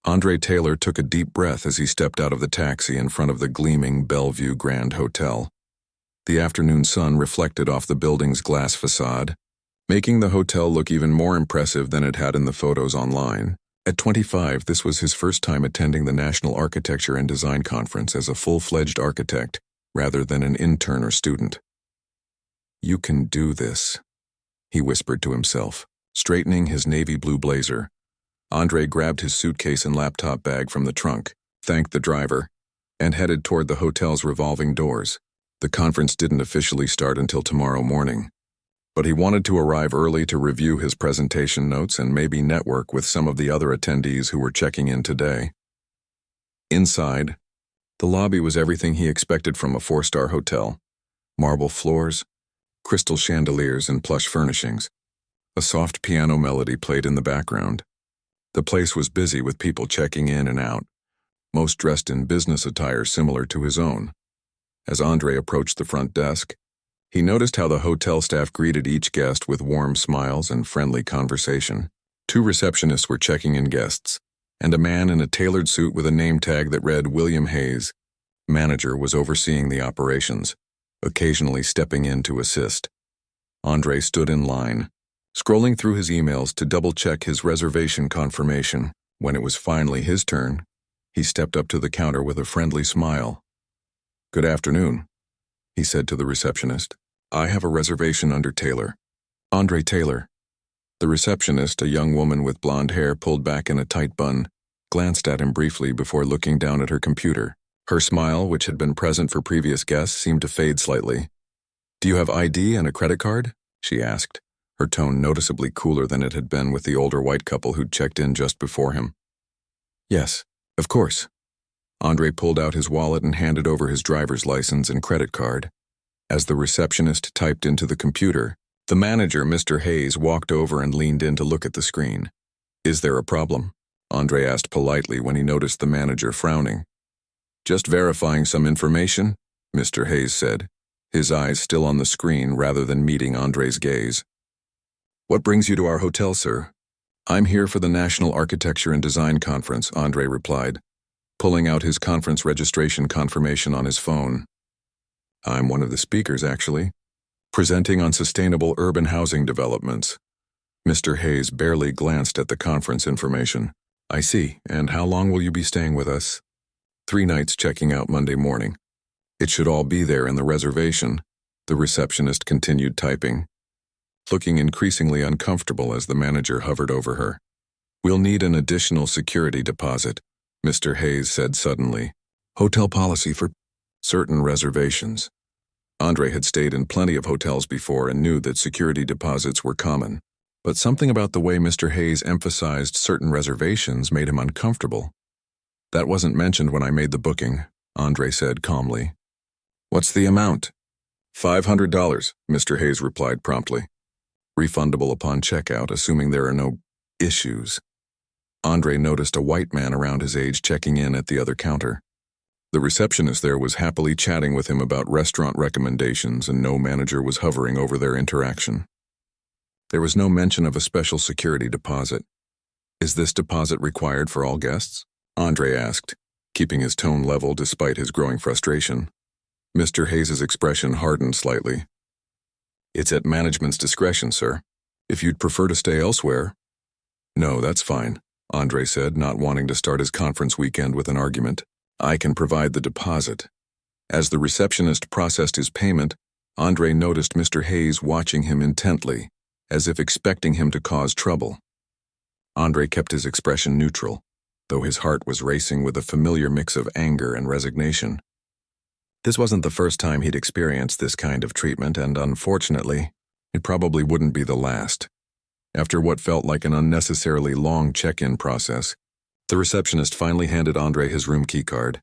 Andre Taylor took a deep breath as he stepped out of the taxi in front of the gleaming Bellevue Grand Hotel. The afternoon sun reflected off the building's glass facade, making the hotel look even more impressive than it had in the photos online. At 25, this was his first time attending the National Architecture and Design Conference as a full-fledged architect, rather than an intern or student. "You can do this," he whispered to himself, straightening his navy blue blazer. Andre grabbed his suitcase and laptop bag from the trunk, thanked the driver, and headed toward the hotel's revolving doors. The conference didn't officially start until tomorrow morning, but he wanted to arrive early to review his presentation notes and maybe network with some of the other attendees who were checking in today. Inside, the lobby was everything he expected from a four-star hotel: marble floors, crystal chandeliers, and plush furnishings. A soft piano melody played in the background. The place was busy with people checking in and out, most dressed in business attire similar to his own. As Andre approached the front desk, he noticed how the hotel staff greeted each guest with warm smiles and friendly conversation. Two receptionists were checking in guests, and a man in a tailored suit with a name tag that read William Hayes, manager, was overseeing the operations, occasionally stepping in to assist. Andre stood in line, scrolling through his emails to double-check his reservation confirmation. When it was finally his turn, he stepped up to the counter with a friendly smile. "Good afternoon," he said to the receptionist. "I have a reservation under Taylor." Andre Taylor. The receptionist, a young woman with blonde hair pulled back in a tight bun, glanced at him briefly before looking down at her computer. Her smile, which had been present for previous guests, seemed to fade slightly. "Do you have ID and a credit card?" she asked, her tone noticeably cooler than it had been with the older white couple who'd checked in just before him. "Yes, of course." Andre pulled out his wallet and handed over his driver's license and credit card. As the receptionist typed into the computer, the manager, Mr. Hayes, walked over and leaned in to look at the screen. "Is there a problem?" Andre asked politely when he noticed the manager frowning. "Just verifying some information," Mr. Hayes said, his eyes still on the screen rather than meeting Andre's gaze. "What brings you to our hotel, sir?" "I'm here for the National Architecture and Design Conference," Andre replied, pulling out his conference registration confirmation on his phone. "I'm one of the speakers, actually, presenting on sustainable urban housing developments." Mr. Hayes barely glanced at the conference information. "I see. And how long will you be staying with us?" 3 nights, checking out Monday morning. "It should all be there in the reservation," the receptionist continued typing, looking increasingly uncomfortable as the manager hovered over her. "We'll need an additional security deposit," Mr. Hayes said suddenly. "Hotel policy for certain reservations." Andre had stayed in plenty of hotels before and knew that security deposits were common, but something about the way Mr. Hayes emphasized certain reservations made him uncomfortable. "That wasn't mentioned when I made the booking," Andre said calmly. "What's the amount?" $500, Mr. Hayes replied promptly. "Refundable upon checkout, assuming there are no issues." Andre noticed a white man around his age checking in at the other counter. The receptionist there was happily chatting with him about restaurant recommendations, and no manager was hovering over their interaction. There was no mention of a special security deposit. "Is this deposit required for all guests?" Andre asked, keeping his tone level despite his growing frustration. Mr. Hayes's expression hardened slightly. "It's at management's discretion, sir. If you'd prefer to stay elsewhere." "No, that's fine," Andre said, not wanting to start his conference weekend with an argument. "I can provide the deposit." As the receptionist processed his payment, Andre noticed Mr. Hayes watching him intently, as if expecting him to cause trouble. Andre kept his expression neutral, though his heart was racing with a familiar mix of anger and resignation. This wasn't the first time he'd experienced this kind of treatment, and unfortunately, it probably wouldn't be the last. After what felt like an unnecessarily long check-in process, the receptionist finally handed Andre his room keycard.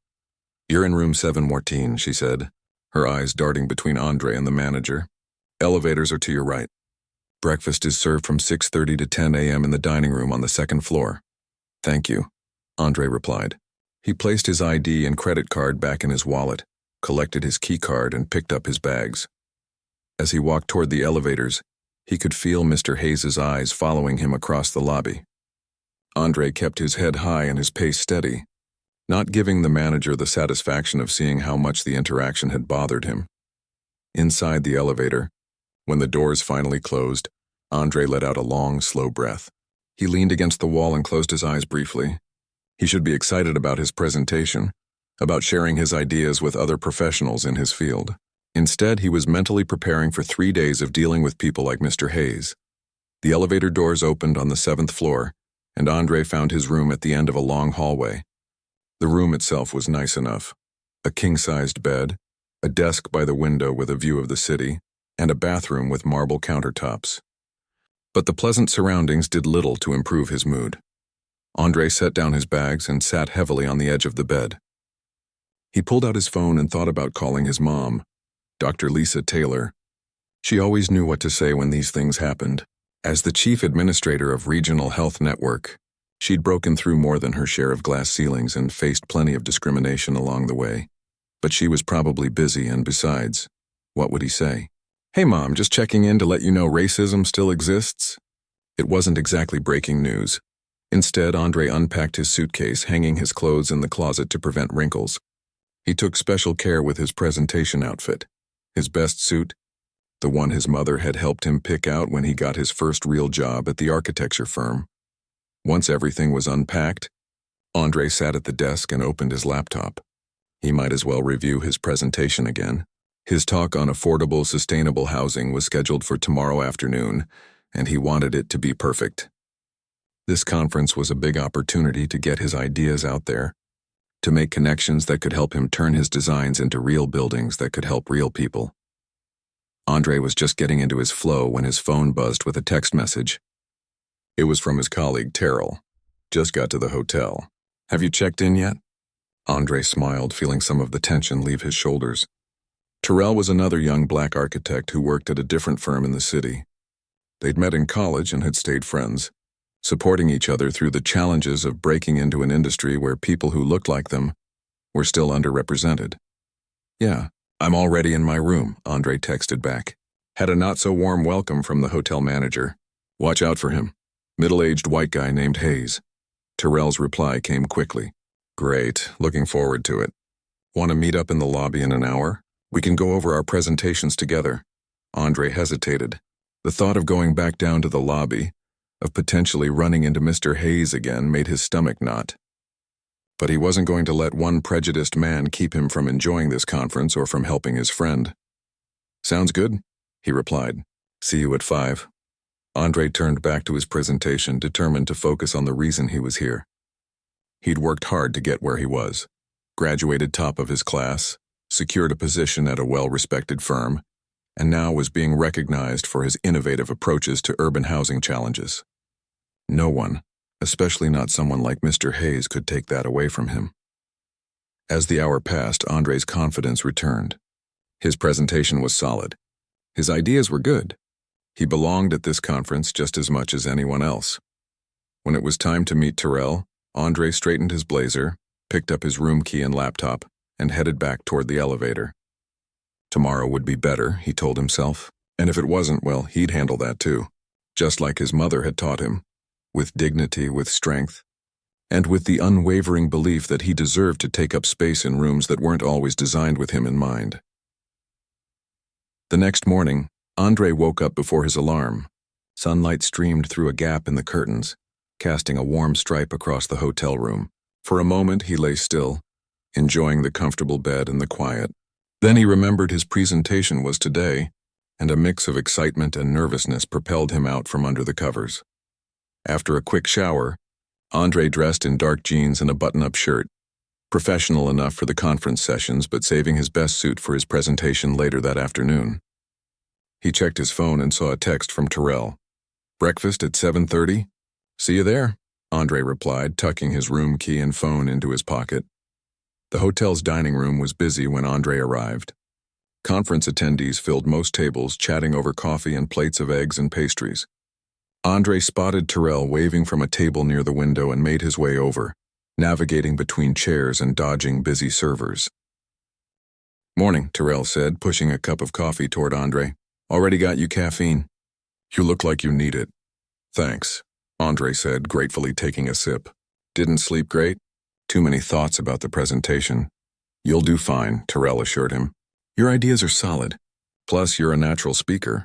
"You're in room 714, she said, her eyes darting between Andre and the manager. "Elevators are to your right. Breakfast is served from 6:30 to 10 a.m. in the dining room on the 2nd floor." "Thank you," Andre replied. He placed his ID and credit card back in his wallet, collected his keycard, and picked up his bags. As he walked toward the elevators, he could feel Mr. Hayes's eyes following him across the lobby. Andre kept his head high and his pace steady, not giving the manager the satisfaction of seeing how much the interaction had bothered him. Inside the elevator, when the doors finally closed, Andre let out a long, slow breath. He leaned against the wall and closed his eyes briefly. He should be excited about his presentation, about sharing his ideas with other professionals in his field. Instead, he was mentally preparing for 3 days of dealing with people like Mr. Hayes. The elevator doors opened on the 7th floor, and Andre found his room at the end of a long hallway. The room itself was nice enough. A king-sized bed, a desk by the window with a view of the city, and a bathroom with marble countertops. But the pleasant surroundings did little to improve his mood. Andre set down his bags and sat heavily on the edge of the bed. He pulled out his phone and thought about calling his mom, Dr. Lisa Taylor. She always knew what to say when these things happened. As the chief administrator of Regional Health Network, she'd broken through more than her share of glass ceilings and faced plenty of discrimination along the way. But she was probably busy, and besides, what would he say? "Hey Mom, just checking in to let you know racism still exists." It wasn't exactly breaking news. Instead, Andre unpacked his suitcase, hanging his clothes in the closet to prevent wrinkles. He took special care with his presentation outfit, his best suit, the one his mother had helped him pick out when he got his first real job at the architecture firm. Once everything was unpacked, Andre sat at the desk and opened his laptop. He might as well review his presentation again. His talk on affordable, sustainable housing was scheduled for tomorrow afternoon, and he wanted it to be perfect. This conference was a big opportunity to get his ideas out there, to make connections that could help him turn his designs into real buildings that could help real people. Andre was just getting into his flow when his phone buzzed with a text message. It was from his colleague Terrell. "Just got to the hotel. Have you checked in yet?" Andre smiled, feeling some of the tension leave his shoulders. Terrell was another young black architect who worked at a different firm in the city. They'd met in college and had stayed friends, supporting each other through the challenges of breaking into an industry where people who looked like them were still underrepresented. "Yeah, I'm already in my room," Andre texted back. Had a not-so-warm welcome from the hotel manager. "Watch out for him. Middle-aged white guy named Hayes." Terrell's reply came quickly. "Great, looking forward to it. Want to meet up in the lobby in an hour? We can go over our presentations together." Andre hesitated. The thought of going back down to the lobby, of potentially running into Mr. Hayes again, made his stomach knot. But he wasn't going to let one prejudiced man keep him from enjoying this conference or from helping his friend. "Sounds good," he replied. "See you at 5. Andre turned back to his presentation, determined to focus on the reason he was here. He'd worked hard to get where he was, graduated top of his class, secured a position at a well-respected firm, and now was being recognized for his innovative approaches to urban housing challenges. No one, especially not someone like Mr. Hayes, could take that away from him. As the hour passed, Andre's confidence returned. His presentation was solid. His ideas were good. He belonged at this conference just as much as anyone else. When it was time to meet Terrell, Andre straightened his blazer, picked up his room key and laptop, and headed back toward the elevator. Tomorrow would be better, he told himself, and if it wasn't, well, he'd handle that too, just like his mother had taught him, with dignity, with strength, and with the unwavering belief that he deserved to take up space in rooms that weren't always designed with him in mind. The next morning, Andre woke up before his alarm. Sunlight streamed through a gap in the curtains, casting a warm stripe across the hotel room. For a moment, he lay still, enjoying the comfortable bed and the quiet. Then he remembered his presentation was today, and a mix of excitement and nervousness propelled him out from under the covers. After a quick shower, Andre dressed in dark jeans and a button-up shirt, professional enough for the conference sessions but saving his best suit for his presentation later that afternoon. He checked his phone and saw a text from Terrell. "Breakfast at 7:30? See you there," Andre replied, tucking his room key and phone into his pocket. The hotel's dining room was busy when Andre arrived. Conference attendees filled most tables, chatting over coffee and plates of eggs and pastries. Andre spotted Terrell waving from a table near the window and made his way over, navigating between chairs and dodging busy servers. "Morning," Terrell said, pushing a cup of coffee toward Andre. "Already got you caffeine." "You look like you need it." "Thanks. Andre said, gratefully taking a sip. Didn't sleep great? Too many thoughts about the presentation. You'll do fine, Terrell assured him. Your ideas are solid. Plus, you're a natural speaker.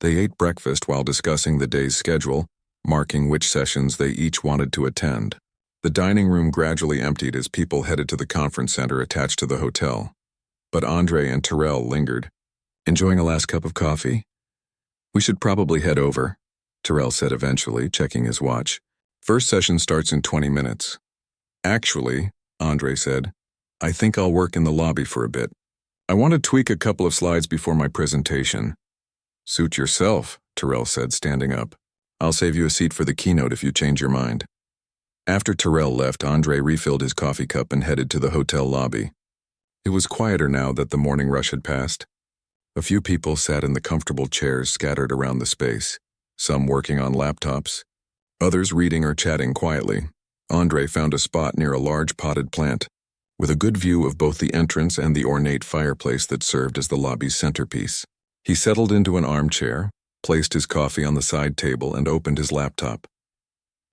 They ate breakfast while discussing the day's schedule, marking which sessions they each wanted to attend. The dining room gradually emptied as people headed to the conference center attached to the hotel. But Andre and Terrell lingered. Enjoying a last cup of coffee? We should probably head over, Terrell said eventually, checking his watch. First session starts in 20 minutes. Actually, Andre said, I think I'll work in the lobby for a bit. I want to tweak a couple of slides before my presentation. Suit yourself, Terrell said, standing up. I'll save you a seat for the keynote if you change your mind. After Terrell left, Andre refilled his coffee cup and headed to the hotel lobby. It was quieter now that the morning rush had passed. A few people sat in the comfortable chairs scattered around the space, some working on laptops, others reading or chatting quietly. Andre found a spot near a large potted plant, with a good view of both the entrance and the ornate fireplace that served as the lobby's centerpiece. He settled into an armchair, placed his coffee on the side table, and opened his laptop.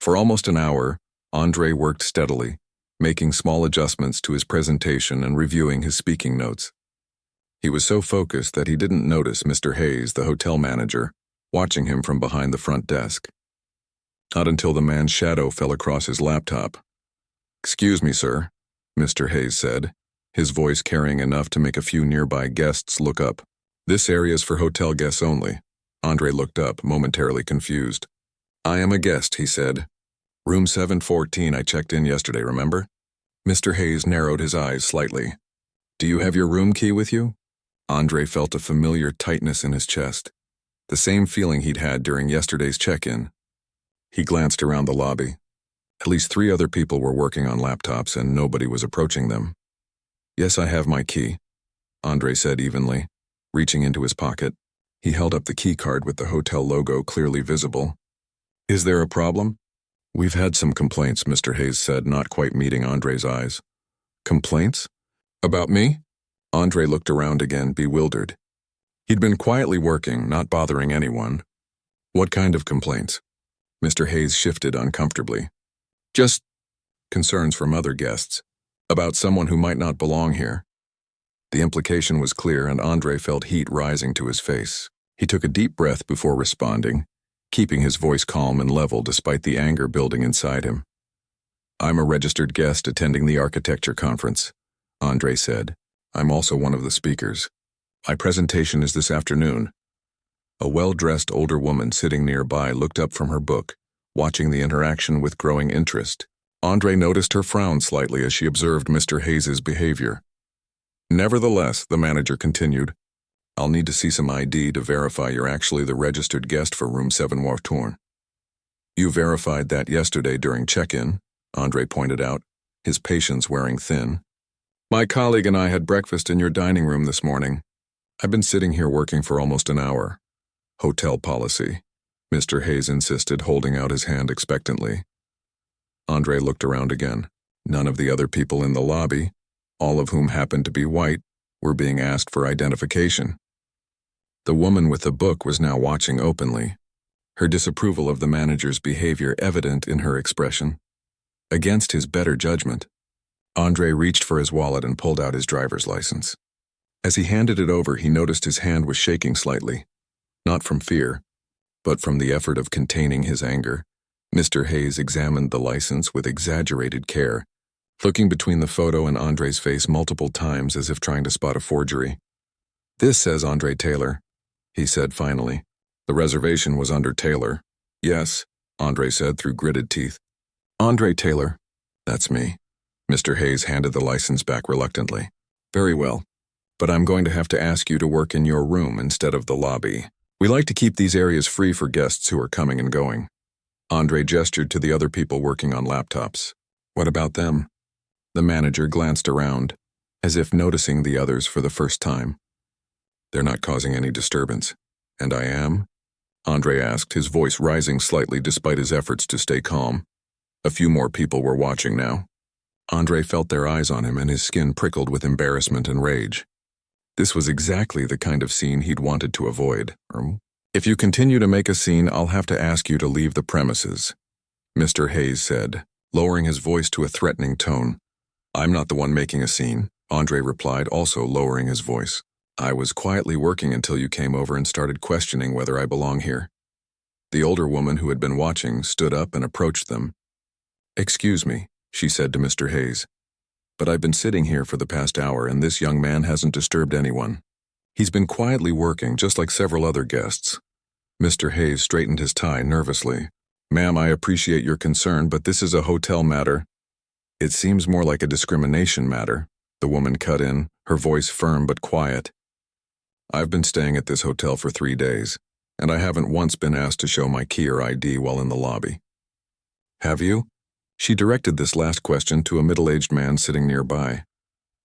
For almost an hour, Andre worked steadily, making small adjustments to his presentation and reviewing his speaking notes. He was so focused that he didn't notice Mr. Hayes, the hotel manager, watching him from behind the front desk. Not until the man's shadow fell across his laptop. Excuse me, sir, Mr. Hayes said, his voice carrying enough to make a few nearby guests look up. This area's for hotel guests only. Andre looked up, momentarily confused. I am a guest, he said. Room 714, I checked in yesterday, remember? Mr. Hayes narrowed his eyes slightly. Do you have your room key with you? Andre felt a familiar tightness in his chest, the same feeling he'd had during yesterday's check-in. He glanced around the lobby. At least 3 other people were working on laptops and nobody was approaching them. Yes, I have my key, Andre said evenly, reaching into his pocket. He held up the key card with the hotel logo clearly visible. Is there a problem? We've had some complaints, Mr. Hayes said, not quite meeting Andre's eyes. Complaints? About me? Andre looked around again, bewildered. He'd been quietly working, not bothering anyone. What kind of complaints? Mr. Hayes shifted uncomfortably. Just concerns from other guests, about someone who might not belong here. The implication was clear, and Andre felt heat rising to his face. He took a deep breath before responding, keeping his voice calm and level despite the anger building inside him. I'm a registered guest attending the architecture conference, Andre said. I'm also one of the speakers. My presentation is this afternoon. A well-dressed older woman sitting nearby looked up from her book, watching the interaction with growing interest. Andre noticed her frown slightly as she observed Mr. Hayes's behavior. Nevertheless, the manager continued, I'll need to see some ID to verify you're actually the registered guest for room 714. You verified that yesterday during check-in, Andre pointed out, his patience wearing thin. My colleague and I had breakfast in your dining room this morning. I've been sitting here working for almost an hour. Hotel policy, Mr. Hayes insisted, holding out his hand expectantly. Andre looked around again. None of the other people in the lobby, all of whom happened to be white, were being asked for identification. The woman with the book was now watching openly, her disapproval of the manager's behavior evident in her expression. Against his better judgment, Andre reached for his wallet and pulled out his driver's license. As he handed it over, he noticed his hand was shaking slightly, not from fear, but from the effort of containing his anger. Mr. Hayes examined the license with exaggerated care, looking between the photo and Andre's face multiple times as if trying to spot a forgery. This says Andre Taylor, he said finally. The reservation was under Taylor. Yes, Andre said through gritted teeth. Andre Taylor, that's me. Mr. Hayes handed the license back reluctantly. Very well, but I'm going to have to ask you to work in your room instead of the lobby. We like to keep these areas free for guests who are coming and going. Andre gestured to the other people working on laptops. What about them? The manager glanced around, as if noticing the others for the first time. They're not causing any disturbance. And I am? Andre asked, his voice rising slightly despite his efforts to stay calm. A few more people were watching now. Andre felt their eyes on him and his skin prickled with embarrassment and rage. This was exactly the kind of scene he'd wanted to avoid. If you continue to make a scene, I'll have to ask you to leave the premises, Mr. Hayes said, lowering his voice to a threatening tone. I'm not the one making a scene, Andre replied, also lowering his voice. I was quietly working until you came over and started questioning whether I belong here. The older woman who had been watching stood up and approached them. Excuse me, she said to Mr. Hayes, but I've been sitting here for the past hour and this young man hasn't disturbed anyone. He's been quietly working, just like several other guests. Mr. Hayes straightened his tie nervously. Ma'am, I appreciate your concern, but this is a hotel matter. It seems more like a discrimination matter, the woman cut in, her voice firm but quiet. I've been staying at this hotel for 3 days, and I haven't once been asked to show my key or ID while in the lobby. Have you? She directed this last question to a middle-aged man sitting nearby.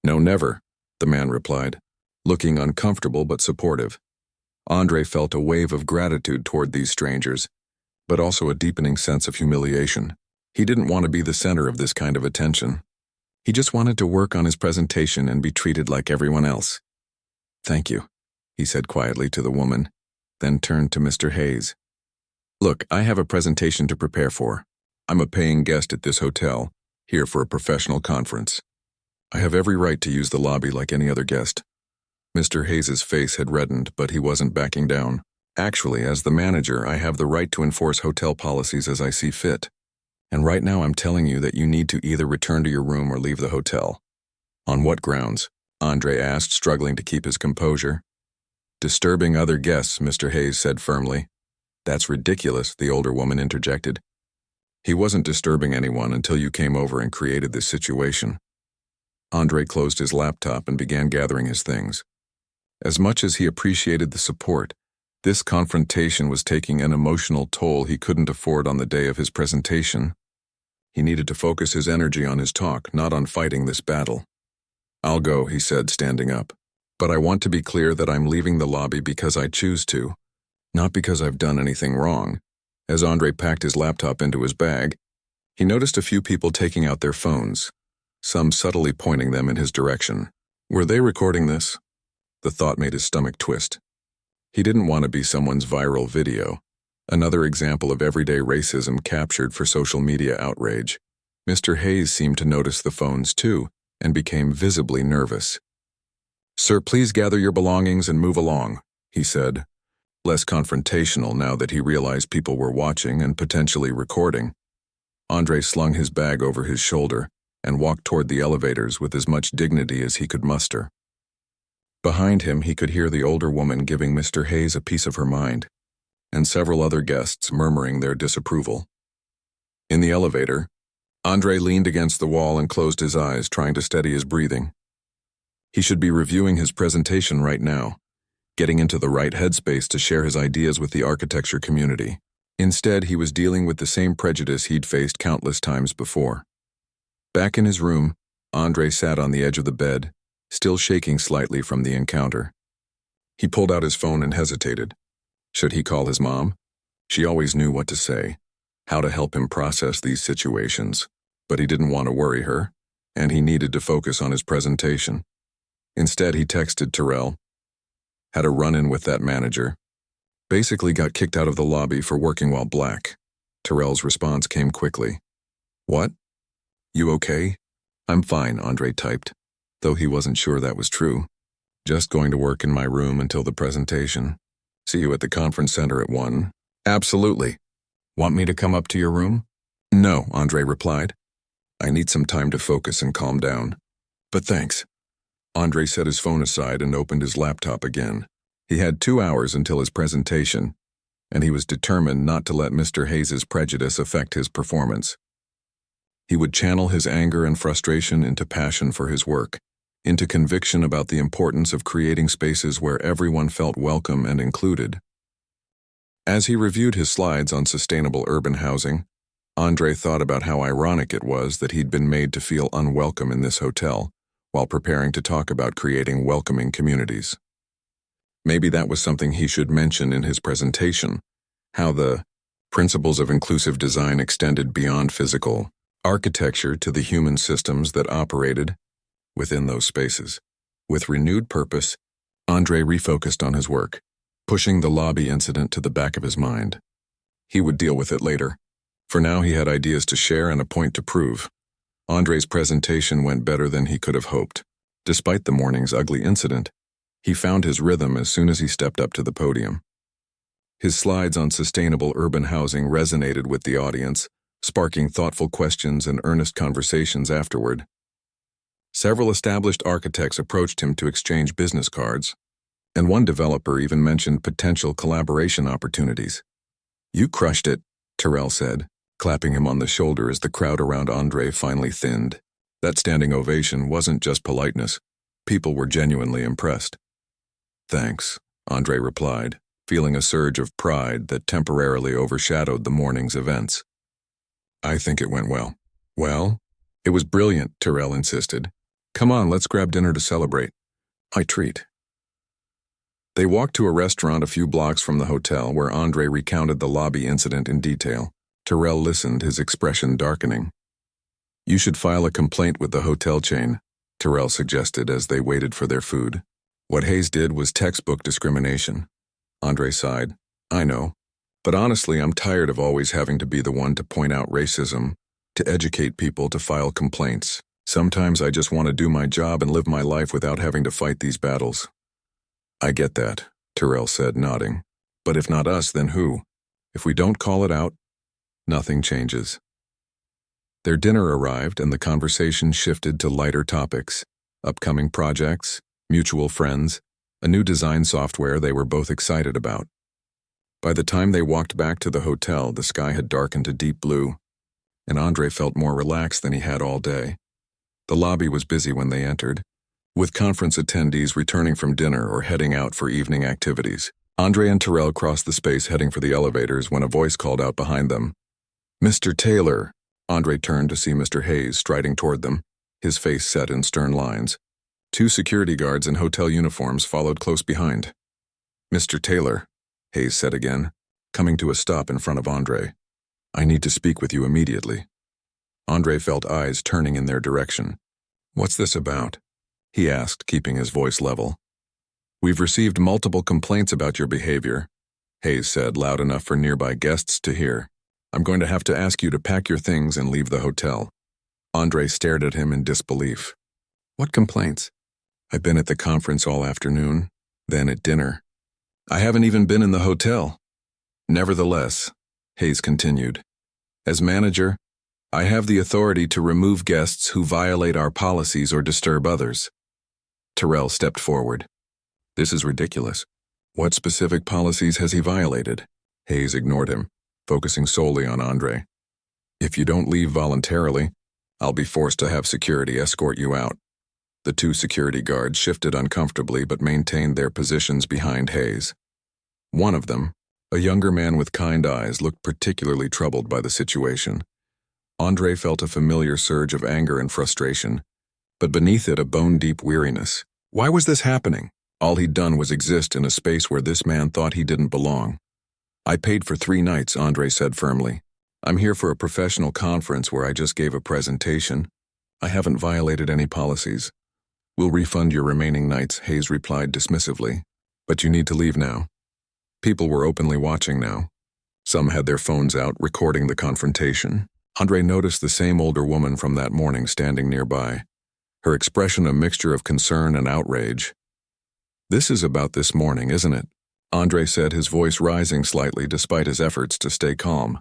No, never, the man replied, looking uncomfortable but supportive. Andre felt a wave of gratitude toward these strangers, but also a deepening sense of humiliation. He didn't want to be the center of this kind of attention. He just wanted to work on his presentation and be treated like everyone else. Thank you, he said quietly to the woman, then turned to Mr. Hayes. Look, I have a presentation to prepare for. I'm a paying guest at this hotel, here for a professional conference. I have every right to use the lobby like any other guest. Mr. Hayes's face had reddened, but he wasn't backing down. Actually, as the manager, I have the right to enforce hotel policies as I see fit. And right now I'm telling you that you need to either return to your room or leave the hotel. On what grounds? Andre asked, struggling to keep his composure. Disturbing other guests, Mr. Hayes said firmly. That's ridiculous, the older woman interjected. He wasn't disturbing anyone until you came over and created this situation. Andre closed his laptop and began gathering his things. As much as he appreciated the support, this confrontation was taking an emotional toll he couldn't afford on the day of his presentation. He needed to focus his energy on his talk, not on fighting this battle. I'll go, he said, standing up. But I want to be clear that I'm leaving the lobby because I choose to, not because I've done anything wrong. As Andre packed his laptop into his bag, he noticed a few people taking out their phones, some subtly pointing them in his direction. Were they recording this? The thought made his stomach twist. He didn't want to be someone's viral video, another example of everyday racism captured for social media outrage. Mr. Hayes seemed to notice the phones too, and became visibly nervous. Sir, please gather your belongings and move along, he said, less confrontational now that he realized people were watching and potentially recording. Andre slung his bag over his shoulder and walked toward the elevators with as much dignity as he could muster. Behind him, he could hear the older woman giving Mr. Hayes a piece of her mind, and several other guests murmuring their disapproval. In the elevator, Andre leaned against the wall and closed his eyes, trying to steady his breathing. He should be reviewing his presentation right now, getting into the right headspace to share his ideas with the architecture community. Instead, he was dealing with the same prejudice he'd faced countless times before. Back in his room, Andre sat on the edge of the bed, still shaking slightly from the encounter. He pulled out his phone and hesitated. Should he call his mom? She always knew what to say, how to help him process these situations, but he didn't want to worry her, and he needed to focus on his presentation. Instead, he texted Terrell. Had a run-in with that manager. Basically got kicked out of the lobby for working while black. Terrell's response came quickly. What? You okay? I'm fine, Andre typed, though he wasn't sure that was true. Just going to work in my room until the presentation. See you at the conference center at 1. Absolutely. Want me to come up to your room? No, Andre replied. I need some time to focus and calm down. But thanks. Andre set his phone aside and opened his laptop again. He had 2 hours until his presentation, and he was determined not to let Mr. Hayes's prejudice affect his performance. He would channel his anger and frustration into passion for his work, into conviction about the importance of creating spaces where everyone felt welcome and included. As he reviewed his slides on sustainable urban housing, Andre thought about how ironic it was that he'd been made to feel unwelcome in this hotel while preparing to talk about creating welcoming communities. Maybe that was something he should mention in his presentation, how the principles of inclusive design extended beyond physical architecture to the human systems that operated within those spaces. With renewed purpose, Andre refocused on his work, pushing the lobby incident to the back of his mind. He would deal with it later. For now, he had ideas to share and a point to prove. Andre's presentation went better than he could have hoped. Despite the morning's ugly incident, he found his rhythm as soon as he stepped up to the podium. His slides on sustainable urban housing resonated with the audience, sparking thoughtful questions and earnest conversations afterward. Several established architects approached him to exchange business cards, and one developer even mentioned potential collaboration opportunities. "You crushed it," Terrell said, clapping him on the shoulder as the crowd around Andre finally thinned. That standing ovation wasn't just politeness. People were genuinely impressed. "Thanks," Andre replied, feeling a surge of pride that temporarily overshadowed the morning's events. "I think it went well." "Well, it was brilliant," Terrell insisted. "Come on, let's grab dinner to celebrate." "I treat." They walked to a restaurant a few blocks from the hotel where Andre recounted the lobby incident in detail. Terrell listened, his expression darkening. "You should file a complaint with the hotel chain," Terrell suggested as they waited for their food. "What Hayes did was textbook discrimination." Andre sighed. "I know. But honestly, I'm tired of always having to be the one to point out racism, to educate people, to file complaints. Sometimes I just want to do my job and live my life without having to fight these battles." "I get that," Terrell said, nodding. "But if not us, then who? If we don't call it out, nothing changes." Their dinner arrived and the conversation shifted to lighter topics: upcoming projects, mutual friends, a new design software they were both excited about. By the time they walked back to the hotel, the sky had darkened to deep blue, and Andre felt more relaxed than he had all day. The lobby was busy when they entered, with conference attendees returning from dinner or heading out for evening activities. Andre and Terrell crossed the space heading for the elevators when a voice called out behind them. "Mr. Taylor." Andre turned to see Mr. Hayes striding toward them, his face set in stern lines. Two security guards in hotel uniforms followed close behind. "Mr. Taylor," Hayes said again, coming to a stop in front of Andre. "I need to speak with you immediately." Andre felt eyes turning in their direction. "What's this about?" he asked, keeping his voice level. "We've received multiple complaints about your behavior," Hayes said, loud enough for nearby guests to hear. "I'm going to have to ask you to pack your things and leave the hotel." Andre stared at him in disbelief. "What complaints?" "I've been at the conference all afternoon, then at dinner. I haven't even been in the hotel." "Nevertheless," Hayes continued, "as manager, I have the authority to remove guests who violate our policies or disturb others." Terrell stepped forward. "This is ridiculous. What specific policies has he violated?" Hayes ignored him, focusing solely on Andre. "If you don't leave voluntarily, I'll be forced to have security escort you out." The two security guards shifted uncomfortably but maintained their positions behind Hayes. One of them, a younger man with kind eyes, looked particularly troubled by the situation. Andre felt a familiar surge of anger and frustration, but beneath it a bone-deep weariness. Why was this happening? All he'd done was exist in a space where this man thought he didn't belong. "I paid for 3 nights, Andre said firmly. "I'm here for a professional conference where I just gave a presentation. I haven't violated any policies." "We'll refund your remaining nights," Hayes replied dismissively. "But you need to leave now." People were openly watching now. Some had their phones out, recording the confrontation. Andre noticed the same older woman from that morning standing nearby, her expression a mixture of concern and outrage. "This is about this morning, isn't it?" Andre said, his voice rising slightly despite his efforts to stay calm.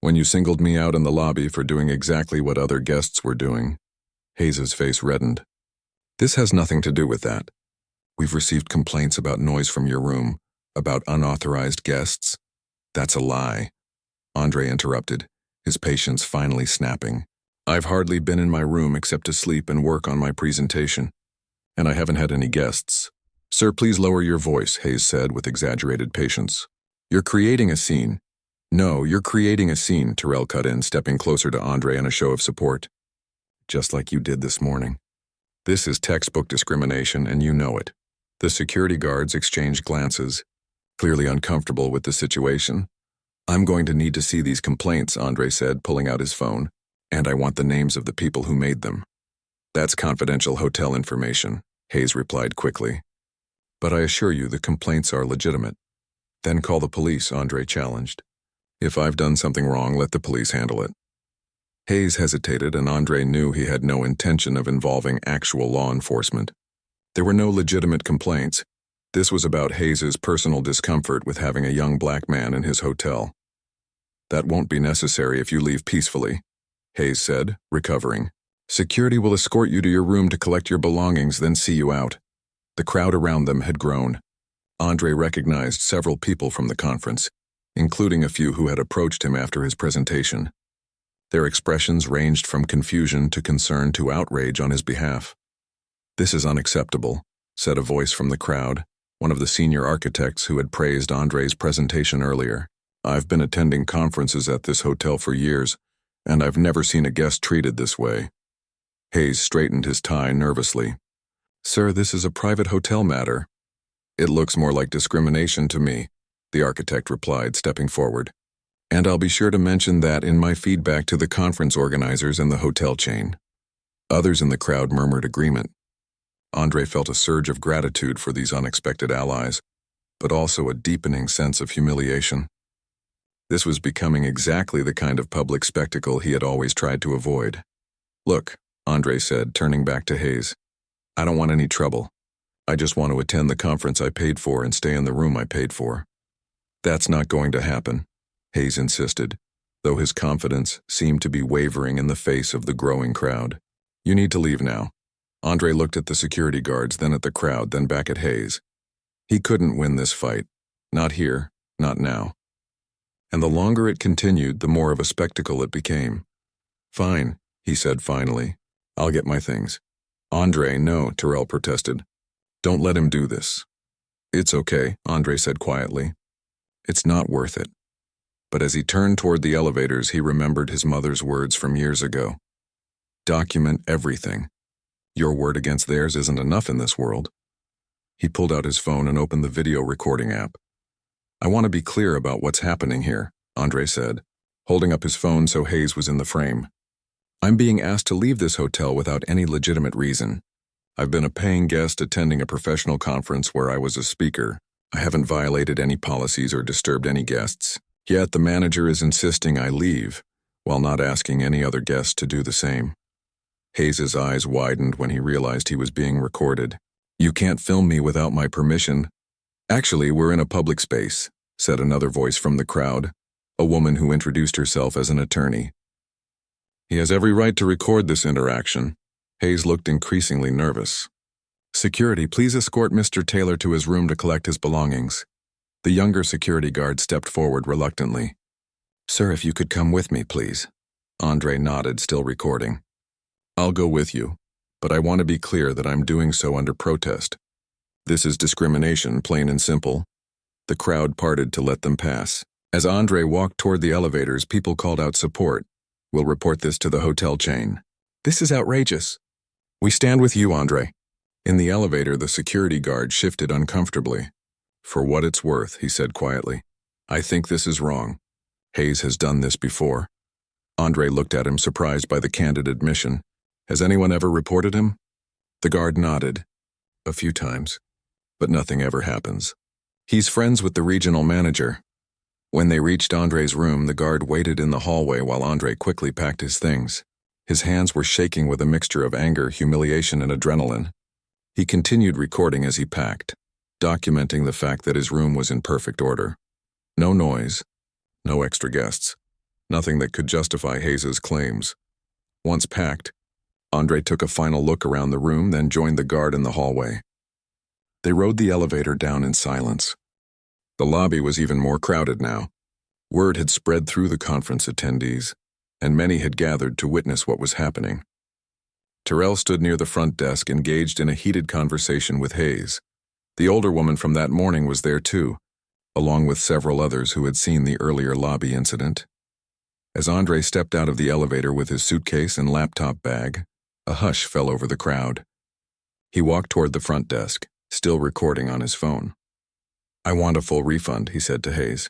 "When you singled me out in the lobby for doing exactly what other guests were doing." Hayes's face reddened. "This has nothing to do with that. We've received complaints about noise from your room, about unauthorized guests." "That's a lie," Andre interrupted, his patience finally snapping. "I've hardly been in my room except to sleep and work on my presentation, and I haven't had any guests." "Sir, please lower your voice," Hayes said with exaggerated patience. "You're creating a scene." "No, you're creating a scene," Terrell cut in, stepping closer to Andre in a show of support. "Just like you did this morning. This is textbook discrimination, and you know it." The security guards exchanged glances, clearly uncomfortable with the situation. "I'm going to need to see these complaints," Andre said, pulling out his phone, "and I want the names of the people who made them." "That's confidential hotel information," Hayes replied quickly. "But I assure you the complaints are legitimate." Then call the police, Andre challenged. If I've done something wrong, let the police handle it. Hayes hesitated, and Andre knew he had no intention of involving actual law enforcement. There were no legitimate complaints. This was about Hayes's personal discomfort with having a young black man in his hotel. That won't be necessary if you leave peacefully, Hayes said, recovering. Security will escort you to your room to collect your belongings, then see you out. The crowd around them had grown. Andre recognized several people from the conference, including a few who had approached him after his presentation. Their expressions ranged from confusion to concern to outrage on his behalf. "This is unacceptable," said a voice from the crowd, one of the senior architects who had praised Andre's presentation earlier. "I've been attending conferences at this hotel for years, and I've never seen a guest treated this way." Hayes straightened his tie nervously. "Sir, this is a private hotel matter." "It looks more like discrimination to me," the architect replied, stepping forward. "And I'll be sure to mention that in my feedback to the conference organizers and the hotel chain." Others in the crowd murmured agreement. Andre felt a surge of gratitude for these unexpected allies, but also a deepening sense of humiliation. This was becoming exactly the kind of public spectacle he had always tried to avoid. "Look," Andre said, turning back to Hayes, "I don't want any trouble. I just want to attend the conference I paid for and stay in the room I paid for." "That's not going to happen," Hayes insisted, though his confidence seemed to be wavering in the face of the growing crowd. "You need to leave now." Andre looked at the security guards, then at the crowd, then back at Hayes. He couldn't win this fight. Not here, not now. And the longer it continued, the more of a spectacle it became. "Fine," he said finally. "I'll get my things." "Andre, no," Terrell protested. "Don't let him do this." "It's okay," Andre said quietly. "It's not worth it." But as he turned toward the elevators, he remembered his mother's words from years ago. "Document everything. Your word against theirs isn't enough in this world." He pulled out his phone and opened the video recording app. "I want to be clear about what's happening here," Andre said, holding up his phone so Hayes was in the frame. "I'm being asked to leave this hotel without any legitimate reason. I've been a paying guest attending a professional conference where I was a speaker. I haven't violated any policies or disturbed any guests. Yet the manager is insisting I leave, while not asking any other guests to do the same." Hayes's eyes widened when he realized he was being recorded. "You can't film me without my permission." "Actually, we're in a public space," said another voice from the crowd, a woman who introduced herself as an attorney. "He has every right to record this interaction." Hayes looked increasingly nervous. "Security, please escort Mr. Taylor to his room to collect his belongings." The younger security guard stepped forward reluctantly. "Sir, if you could come with me, please." Andre nodded, still recording. "I'll go with you, but I want to be clear that I'm doing so under protest. This is discrimination, plain and simple." The crowd parted to let them pass. As Andre walked toward the elevators, people called out support. "We'll report this to the hotel chain." "This is outrageous." "We stand with you, Andre." In the elevator, the security guard shifted uncomfortably. "For what it's worth," he said quietly, "I think this is wrong. Hayes has done this before." Andre looked at him, surprised by the candid admission. "Has anyone ever reported him?" The guard nodded. "A few times. But nothing ever happens. He's friends with the regional manager." When they reached Andre's room, the guard waited in the hallway while Andre quickly packed his things. His hands were shaking with a mixture of anger, humiliation, and adrenaline. He continued recording as he packed, documenting the fact that his room was in perfect order. No noise, no extra guests, nothing that could justify Hayes's claims. Once packed, Andre took a final look around the room, then joined the guard in the hallway. They rode the elevator down in silence. The lobby was even more crowded now. Word had spread through the conference attendees, and many had gathered to witness what was happening. Terrell stood near the front desk, engaged in a heated conversation with Hayes. The older woman from that morning was there too, along with several others who had seen the earlier lobby incident. As Andre stepped out of the elevator with his suitcase and laptop bag, a hush fell over the crowd. He walked toward the front desk, still recording on his phone. "I want a full refund," he said to Hayes.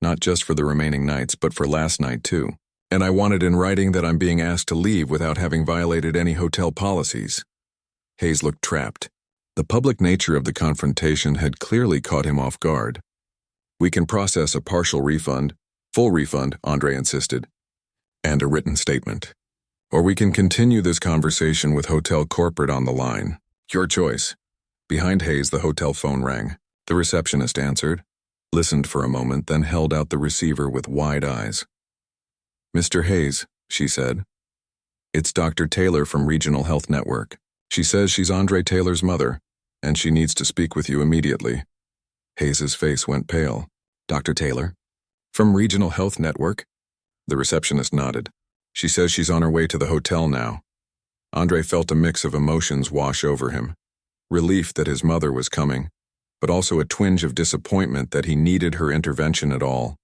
"Not just for the remaining nights, but for last night too. And I want it in writing that I'm being asked to leave without having violated any hotel policies." Hayes looked trapped. The public nature of the confrontation had clearly caught him off guard. We can process a partial refund, full refund, Andre insisted, and a written statement. Or we can continue this conversation with hotel corporate on the line. Your choice. Behind Hayes, the hotel phone rang. The receptionist answered, listened for a moment, then held out the receiver with wide eyes. Mr. Hayes, she said. It's Dr. Taylor from Regional Health Network. She says she's Andre Taylor's mother, and she needs to speak with you immediately. Hayes's face went pale. Dr. Taylor? From Regional Health Network? The receptionist nodded. She says she's on her way to the hotel now. Andre felt a mix of emotions wash over him. Relief that his mother was coming, but also a twinge of disappointment that he needed her intervention at all.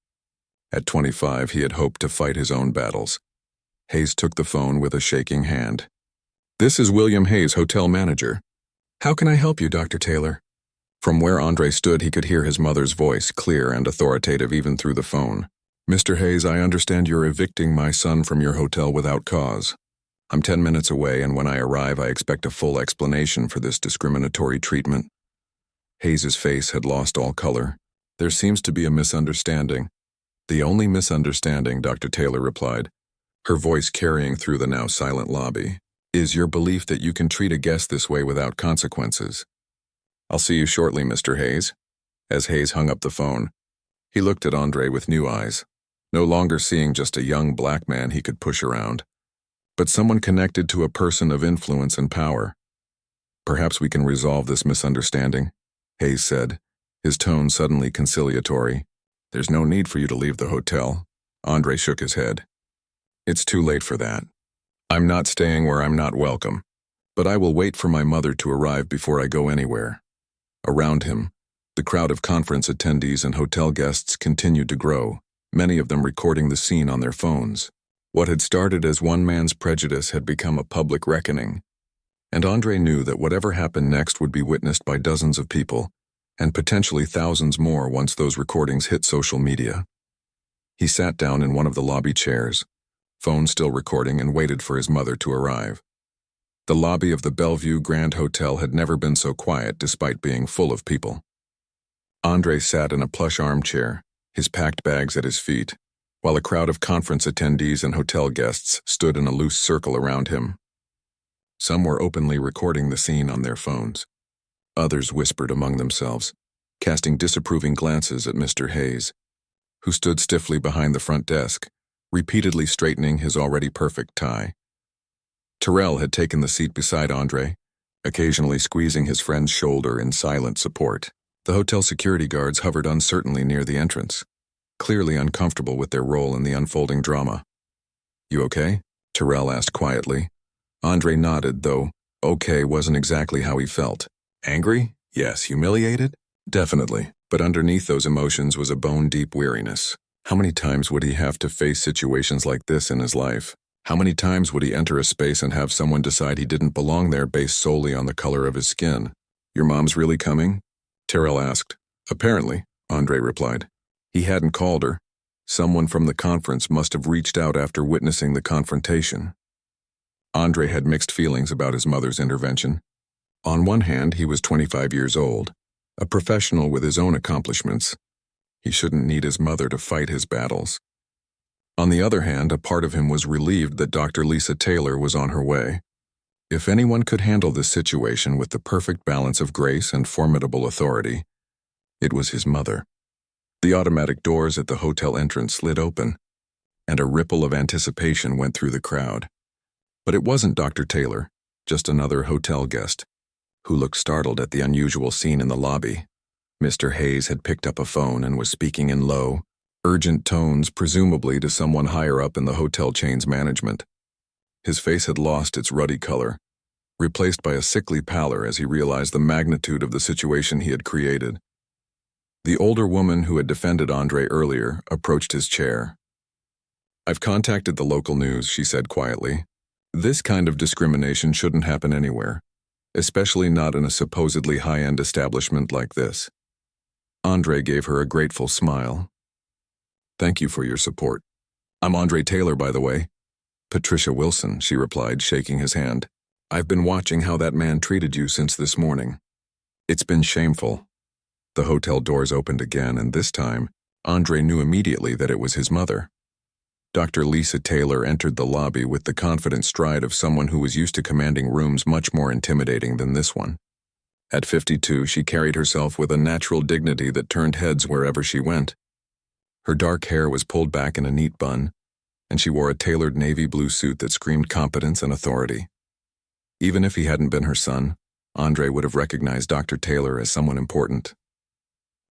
At 25, he had hoped to fight his own battles. Hayes took the phone with a shaking hand. This is William Hayes, hotel manager. How can I help you, Dr. Taylor? From where Andre stood, he could hear his mother's voice, clear and authoritative even through the phone. Mr. Hayes, I understand you're evicting my son from your hotel without cause. I'm 10 minutes away, and when I arrive, I expect a full explanation for this discriminatory treatment. Hayes's face had lost all color. There seems to be a misunderstanding. The only misunderstanding, Dr. Taylor replied, her voice carrying through the now silent lobby, is your belief that you can treat a guest this way without consequences. I'll see you shortly, Mr. Hayes. As Hayes hung up the phone, he looked at Andre with new eyes, no longer seeing just a young black man he could push around, but someone connected to a person of influence and power. Perhaps we can resolve this misunderstanding, Hayes said, his tone suddenly conciliatory. There's no need for you to leave the hotel. Andre shook his head. It's too late for that. I'm not staying where I'm not welcome, but I will wait for my mother to arrive before I go anywhere. Around him, the crowd of conference attendees and hotel guests continued to grow, many of them recording the scene on their phones. What had started as one man's prejudice had become a public reckoning, and Andre knew that whatever happened next would be witnessed by dozens of people, and potentially thousands more once those recordings hit social media. He sat down in one of the lobby chairs, phone still recording, and waited for his mother to arrive. The lobby of the Bellevue Grand Hotel had never been so quiet despite being full of people. Andre sat in a plush armchair, his packed bags at his feet, while a crowd of conference attendees and hotel guests stood in a loose circle around him. Some were openly recording the scene on their phones. Others whispered among themselves, casting disapproving glances at Mr. Hayes, who stood stiffly behind the front desk, repeatedly straightening his already perfect tie. Terrell had taken the seat beside Andre, occasionally squeezing his friend's shoulder in silent support. The hotel security guards hovered uncertainly near the entrance, clearly uncomfortable with their role in the unfolding drama. You okay? Terrell asked quietly. Andre nodded, though okay wasn't exactly how he felt. Angry? Yes. Humiliated? Definitely. But underneath those emotions was a bone-deep weariness. How many times would he have to face situations like this in his life? How many times would he enter a space and have someone decide he didn't belong there based solely on the color of his skin? Your mom's really coming? Terrell asked. Apparently, Andre replied. He hadn't called her. Someone from the conference must have reached out after witnessing the confrontation. Andre had mixed feelings about his mother's intervention. On one hand, he was 25 years old, a professional with his own accomplishments. He shouldn't need his mother to fight his battles. On the other hand, a part of him was relieved that Dr. Lisa Taylor was on her way. If anyone could handle this situation with the perfect balance of grace and formidable authority, it was his mother. The automatic doors at the hotel entrance slid open, and a ripple of anticipation went through the crowd. But it wasn't Dr. Taylor, just another hotel guest, who looked startled at the unusual scene in the lobby. Mr. Hayes had picked up a phone and was speaking in low, urgent tones, presumably to someone higher up in the hotel chain's management. His face had lost its ruddy color, replaced by a sickly pallor as he realized the magnitude of the situation he had created. The older woman who had defended Andre earlier approached his chair. I've contacted the local news, she said quietly. This kind of discrimination shouldn't happen anywhere, especially not in a supposedly high-end establishment like this. Andre gave her a grateful smile. Thank you for your support. I'm Andre Taylor, by the way. Patricia Wilson, she replied, shaking his hand. I've been watching how that man treated you since this morning. It's been shameful. The hotel doors opened again, and this time, Andre knew immediately that it was his mother. Dr. Lisa Taylor entered the lobby with the confident stride of someone who was used to commanding rooms much more intimidating than this one. At 52, she carried herself with a natural dignity that turned heads wherever she went. Her dark hair was pulled back in a neat bun, and she wore a tailored navy blue suit that screamed competence and authority. Even if he hadn't been her son, Andre would have recognized Dr. Taylor as someone important.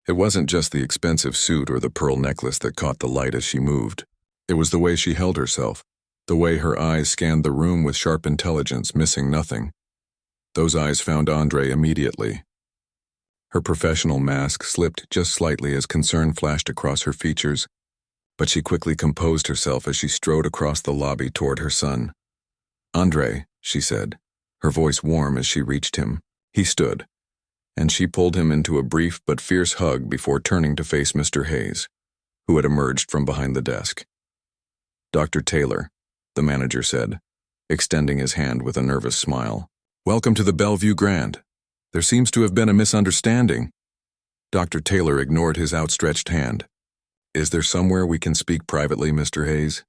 It wasn't just the expensive suit or the pearl necklace that caught the light as she moved. It was the way she held herself, the way her eyes scanned the room with sharp intelligence, missing nothing. Those eyes found Andre immediately. Her professional mask slipped just slightly as concern flashed across her features, but she quickly composed herself as she strode across the lobby toward her son. "Andre," she said, her voice warm as she reached him. He stood, and she pulled him into a brief but fierce hug before turning to face Mr. Hayes, who had emerged from behind the desk. "Dr. Taylor," the manager said, extending his hand with a nervous smile. "Welcome to the Bellevue Grand. There seems to have been a misunderstanding." Dr. Taylor ignored his outstretched hand. "Is there somewhere we can speak privately, Mr. Hayes?"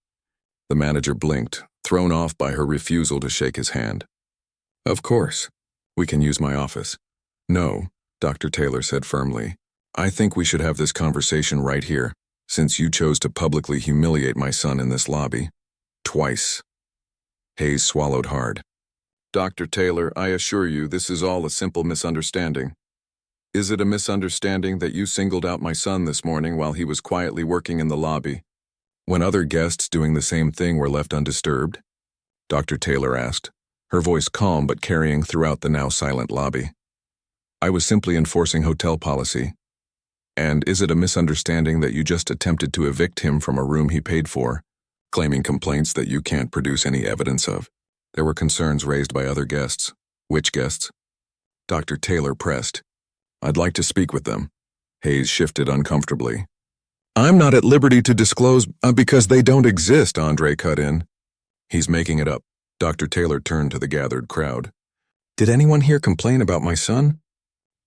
The manager blinked, thrown off by her refusal to shake his hand. "Of course. We can use my office." "No," Dr. Taylor said firmly. "I think we should have this conversation right here, since you chose to publicly humiliate my son in this lobby. Twice." Hayes swallowed hard. "Dr. Taylor, I assure you this is all a simple misunderstanding. Is it a misunderstanding that you singled out my son this morning while he was quietly working in the lobby, when other guests doing the same thing were left undisturbed?" Dr. Taylor asked, her voice calm but carrying throughout the now silent lobby. "I was simply enforcing hotel policy. And is it a misunderstanding that you just attempted to evict him from a room he paid for, claiming complaints that you can't produce any evidence of? There were concerns raised by other guests." "Which guests?" Dr. Taylor pressed. "I'd like to speak with them." Hayes shifted uncomfortably. "I'm not at liberty to disclose because they don't exist," Andre cut in. "He's making it up." Dr. Taylor turned to the gathered crowd. "Did anyone here complain about my son?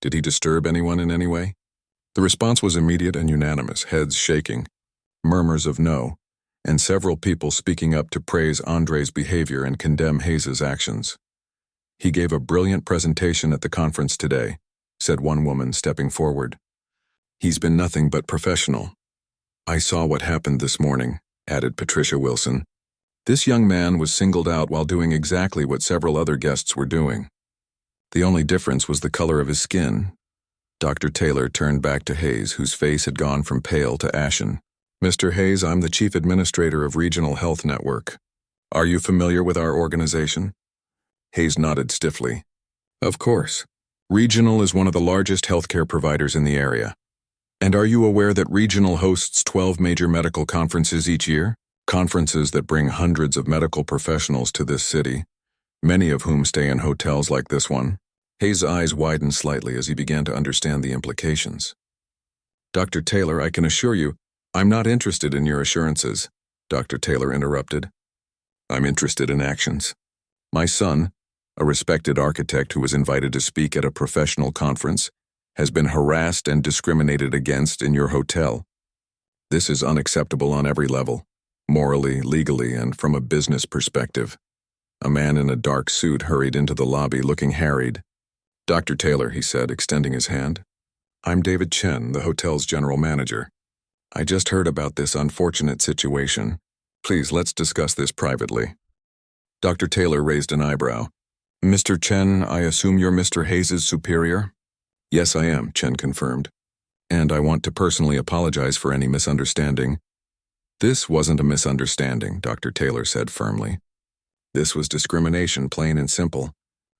Did he disturb anyone in any way?" The response was immediate and unanimous, heads shaking, murmurs of no, and several people speaking up to praise Andre's behavior and condemn Hayes's actions. "He gave a brilliant presentation at the conference today," said one woman, stepping forward. "He's been nothing but professional." "I saw what happened this morning," added Patricia Wilson. "This young man was singled out while doing exactly what several other guests were doing. The only difference was the color of his skin." Dr. Taylor turned back to Hayes, whose face had gone from pale to ashen. "Mr. Hayes, I'm the Chief Administrator of Regional Health Network. Are you familiar with our organization?" Hayes nodded stiffly. "Of course. Regional is one of the largest healthcare providers in the area. And are you aware that Regional hosts 12 major medical conferences each year? Conferences that bring hundreds of medical professionals to this city, many of whom stay in hotels like this one." Hayes' eyes widened slightly as he began to understand the implications. "Dr. Taylor, I can assure you, I'm not interested in your assurances," Dr. Taylor interrupted. "I'm interested in actions. My son, a respected architect who was invited to speak at a professional conference, has been harassed and discriminated against in your hotel. This is unacceptable on every level, morally, legally, and from a business perspective." A man in a dark suit hurried into the lobby looking harried. "Dr. Taylor," he said, extending his hand. "I'm David Chen, the hotel's general manager. I just heard about this unfortunate situation. Please, let's discuss this privately." Dr. Taylor raised an eyebrow. "Mr. Chen, I assume you're Mr. Hayes' superior?" "Yes, I am," Chen confirmed. "And I want to personally apologize for any misunderstanding." "This wasn't a misunderstanding," Dr. Taylor said firmly. "This was discrimination, plain and simple.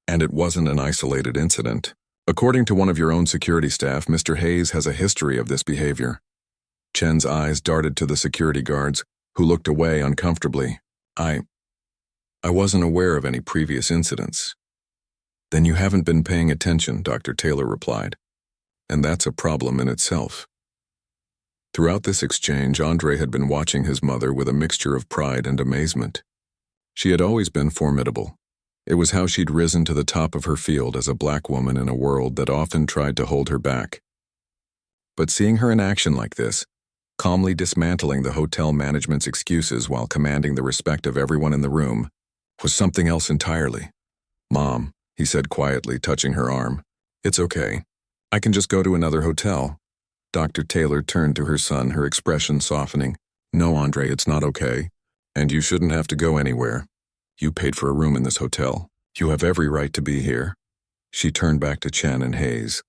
And it wasn't an isolated incident. According to one of your own security staff, Mr. Hayes has a history of this behavior." Chen's eyes darted to the security guards, who looked away uncomfortably. I wasn't aware of any previous incidents." "Then you haven't been paying attention," Dr. Taylor replied. "And that's a problem in itself." Throughout this exchange, Andre had been watching his mother with a mixture of pride and amazement. She had always been formidable. It was how she'd risen to the top of her field as a black woman in a world that often tried to hold her back. But seeing her in action like this, calmly dismantling the hotel management's excuses while commanding the respect of everyone in the room, was something else entirely. "Mom," he said quietly, touching her arm. "It's okay. I can just go to another hotel." Dr. Taylor turned to her son, her expression softening. "No, Andre, it's not okay. And you shouldn't have to go anywhere. You paid for a room in this hotel. You have every right to be here." She turned back to Chen and Hayes.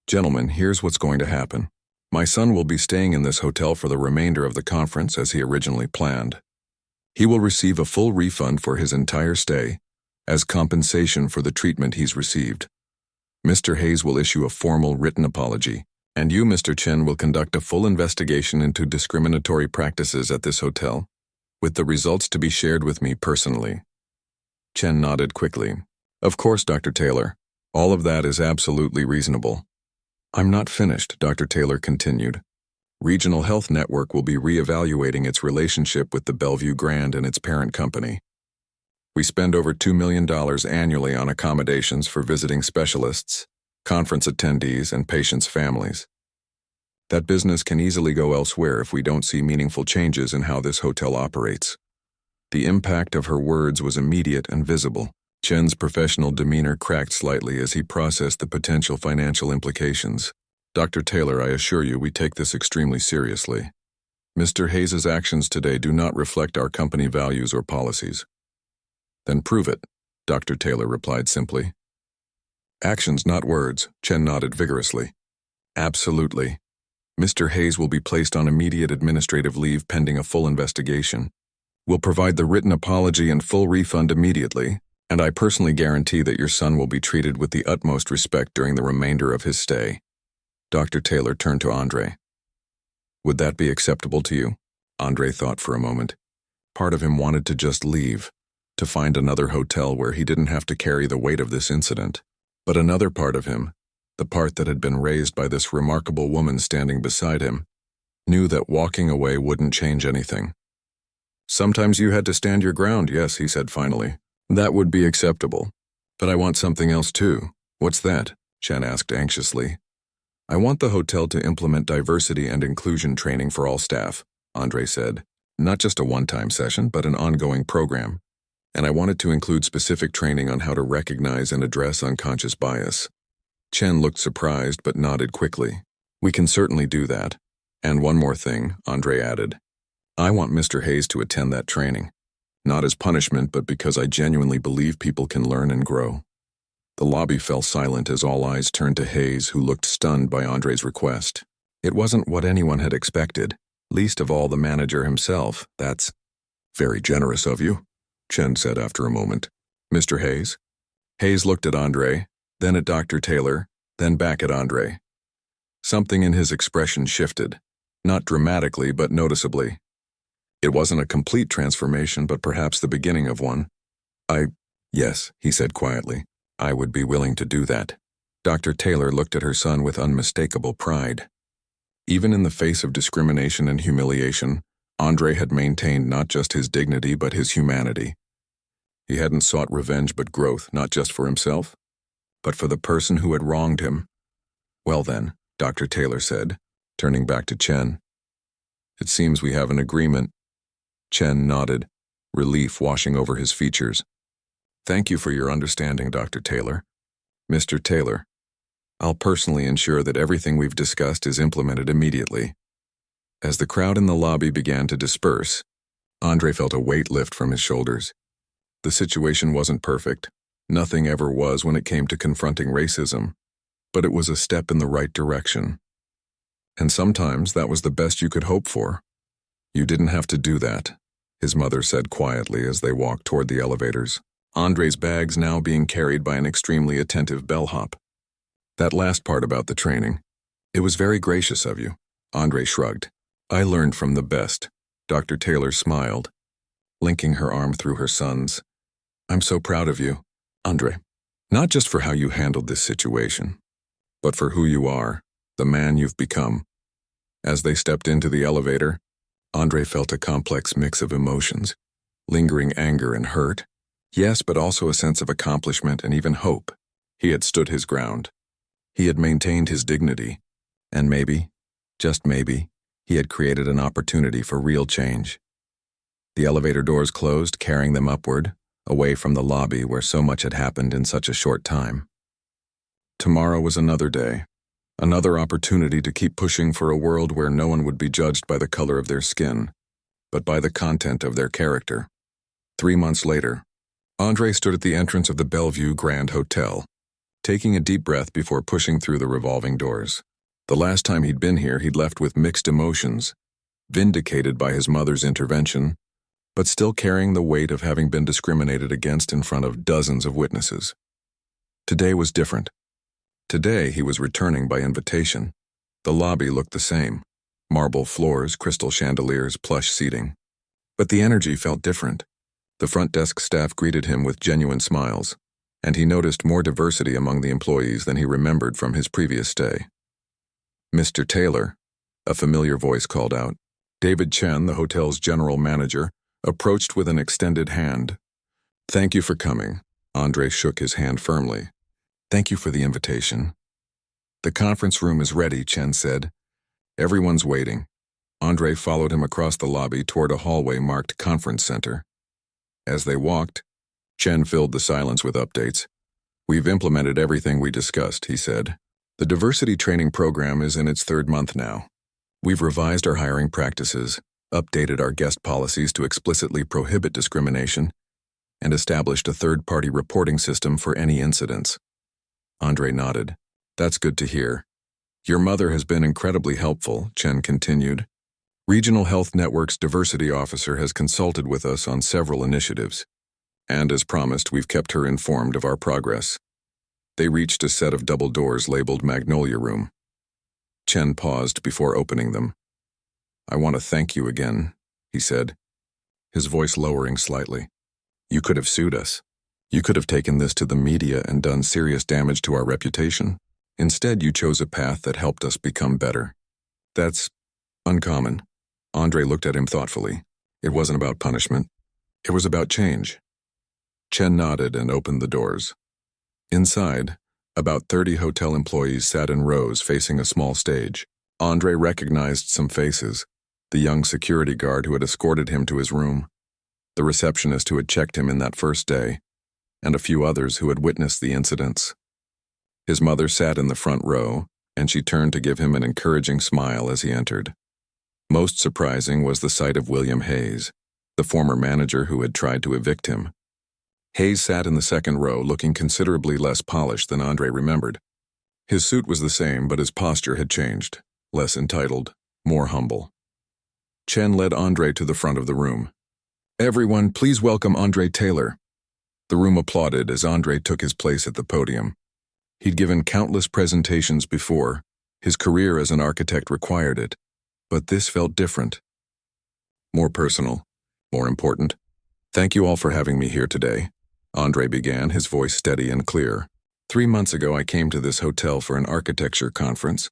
"Gentlemen, here's what's going to happen. My son will be staying in this hotel for the remainder of the conference as he originally planned. He will receive a full refund for his entire stay as compensation for the treatment he's received. Mr. Hayes will issue a formal written apology, and you, Mr. Chen, will conduct a full investigation into discriminatory practices at this hotel, with the results to be shared with me personally." Chen nodded quickly. "Of course, Dr. Taylor. All of that is absolutely reasonable." "I'm not finished," Dr. Taylor continued. "Regional Health Network will be reevaluating its relationship with the Bellevue Grand and its parent company. We spend over $2 million annually on accommodations for visiting specialists, conference attendees, and patients' families. That business can easily go elsewhere if we don't see meaningful changes in how this hotel operates." The impact of her words was immediate and visible. Chen's professional demeanor cracked slightly as he processed the potential financial implications. "Dr. Taylor, I assure you we take this extremely seriously. Mr. Hayes' actions today do not reflect our company values or policies." "Then prove it," Dr. Taylor replied simply. "Actions, not words," Chen nodded vigorously. "Absolutely. Mr. Hayes will be placed on immediate administrative leave pending a full investigation. We'll provide the written apology and full refund immediately, and I personally guarantee that your son will be treated with the utmost respect during the remainder of his stay." Dr. Taylor turned to Andre. "Would that be acceptable to you?" Andre thought for a moment. Part of him wanted to just leave, to find another hotel where he didn't have to carry the weight of this incident. But another part of him, the part that had been raised by this remarkable woman standing beside him, knew that walking away wouldn't change anything. "Sometimes you had to stand your ground, yes," he said finally. "That would be acceptable. But I want something else too." "What's that?" Chen asked anxiously. "I want the hotel to implement diversity and inclusion training for all staff," Andre said. "Not just a one-time session, but an ongoing program. And I want it to include specific training on how to recognize and address unconscious bias." Chen looked surprised but nodded quickly. "We can certainly do that. And one more thing," Andre added. "I want Mr. Hayes to attend that training. Not as punishment, but because I genuinely believe people can learn and grow." The lobby fell silent as all eyes turned to Hayes, who looked stunned by Andre's request. It wasn't what anyone had expected, least of all the manager himself. "That's very generous of you," Chen said after a moment. "Mr. Hayes?" Hayes looked at Andre, then at Dr. Taylor, then back at Andre. Something in his expression shifted, not dramatically but noticeably. It wasn't a complete transformation, but perhaps the beginning of one. Yes, he said quietly. "I would be willing to do that." Dr. Taylor looked at her son with unmistakable pride. Even in the face of discrimination and humiliation, Andre had maintained not just his dignity but his humanity. He hadn't sought revenge but growth, not just for himself, but for the person who had wronged him. "Well then," Dr. Taylor said, turning back to Chen. "It seems we have an agreement." Chen nodded, relief washing over his features. "Thank you for your understanding, Dr. Taylor. Mr. Taylor, I'll personally ensure that everything we've discussed is implemented immediately." As the crowd in the lobby began to disperse, Andre felt a weight lift from his shoulders. The situation wasn't perfect. Nothing ever was when it came to confronting racism, but it was a step in the right direction. And sometimes that was the best you could hope for. "You didn't have to do that," his mother said quietly as they walked toward the elevators, Andre's bags now being carried by an extremely attentive bellhop. "That last part about the training. It was very gracious of you," Andre shrugged. "I learned from the best." Dr. Taylor smiled, linking her arm through her son's. "I'm so proud of you, Andre. Not just for how you handled this situation, but for who you are, the man you've become." As they stepped into the elevator, Andre felt a complex mix of emotions, lingering anger and hurt. Yes, but also a sense of accomplishment and even hope. He had stood his ground. He had maintained his dignity. And maybe, just maybe, he had created an opportunity for real change. The elevator doors closed, carrying them upward, away from the lobby where so much had happened in such a short time. Tomorrow was another day, another opportunity to keep pushing for a world where no one would be judged by the color of their skin, but by the content of their character. 3 months later, Andre stood at the entrance of the Bellevue Grand Hotel, taking a deep breath before pushing through the revolving doors. The last time he'd been here, he'd left with mixed emotions, vindicated by his mother's intervention, but still carrying the weight of having been discriminated against in front of dozens of witnesses. Today was different. Today he was returning by invitation. The lobby looked the same. Marble floors, crystal chandeliers, plush seating. But the energy felt different. The front desk staff greeted him with genuine smiles, and he noticed more diversity among the employees than he remembered from his previous stay. "Mr. Taylor," a familiar voice called out. David Chen, the hotel's general manager, approached with an extended hand. "Thank you for coming." Andre shook his hand firmly. "Thank you for the invitation." "The conference room is ready," Chen said. "Everyone's waiting." Andre followed him across the lobby toward a hallway marked Conference Center. As they walked, Chen filled the silence with updates. "We've implemented everything we discussed," he said. "The diversity training program is in its 3rd month now. We've revised our hiring practices, updated our guest policies to explicitly prohibit discrimination, and established a third-party reporting system for any incidents." Andre nodded. "That's good to hear. Your mother has been incredibly helpful," Chen continued. "Regional Health Network's diversity officer has consulted with us on several initiatives, and as promised, we've kept her informed of our progress." They reached a set of double doors labeled Magnolia Room. Chen paused before opening them. "I want to thank you again," he said, his voice lowering slightly. "You could have sued us. You could have taken this to the media and done serious damage to our reputation. Instead, you chose a path that helped us become better. That's uncommon." Andre looked at him thoughtfully. It wasn't about punishment. It was about change. Chen nodded and opened the doors. Inside, about 30 hotel employees sat in rows facing a small stage. Andre recognized some faces: the young security guard who had escorted him to his room, the receptionist who had checked him in that first day, and a few others who had witnessed the incidents. His mother sat in the front row, and she turned to give him an encouraging smile as he entered. Most surprising was the sight of William Hayes, the former manager who had tried to evict him. Hayes sat in the second row, looking considerably less polished than Andre remembered. His suit was the same, but his posture had changed, less entitled, more humble. Chen led Andre to the front of the room. "Everyone, please welcome Andre Taylor." The room applauded as Andre took his place at the podium. He'd given countless presentations before. His career as an architect required it, but this felt different. More personal, more important. "Thank you all for having me here today," Andre began, his voice steady and clear. 3 months ago, I came to this hotel for an architecture conference.